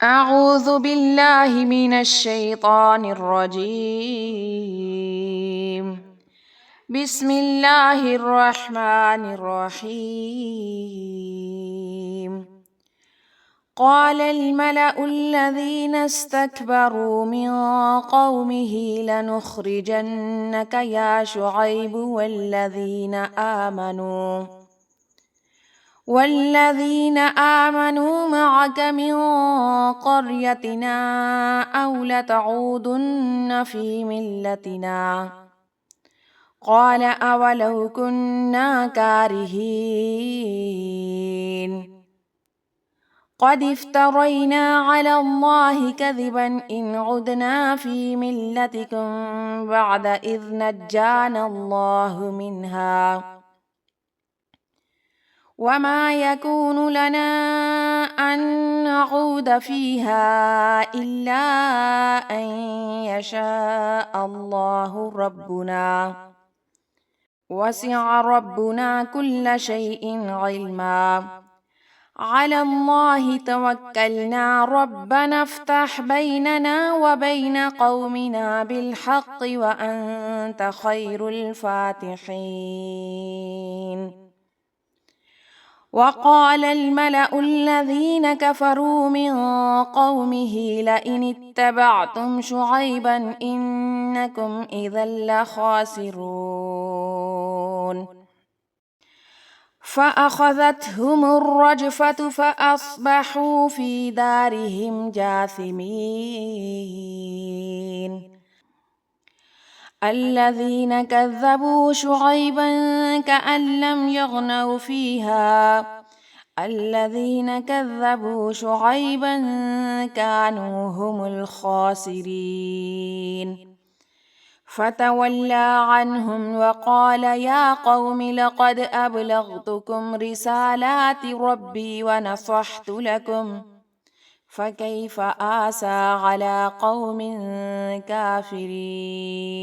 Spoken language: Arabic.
أعوذ بالله من الشيطان الرجيم. بسم الله الرحمن الرحيم. قال الملأ الذين استكبروا من قومه لنخرجنك يا شعيب والذين آمنوا معك من قريتنا أو لتعودن في ملتنا. قال أولو كنا كارهين قد افترينا على الله كذبا إن عدنا في ملتكم بعد إذ نجانا الله منها وما يكون لنا أن نعود فيها إلا أن يشاء الله ربنا وسع ربنا كل شيء علما. على الله توكلنا ربنا افتح بيننا وبين قومنا بالحق وأنت خير الفاتحين. وقال الملأ الذين كفروا من قومه لئن اتبعتم شعيبا إنكم إذا لخاسرون. فأخذتهم الرجفة فأصبحوا في دارهم جاثمين. الذين كذبوا شعيبا كأن لم يغنوا فيها الذين كذبوا شعيبا كانوا هم الخاسرين. فتولى عنهم وقال يا قوم لقد أبلغتكم رسالات ربي ونصحت لكم فكيف آسى على قوم كافرين.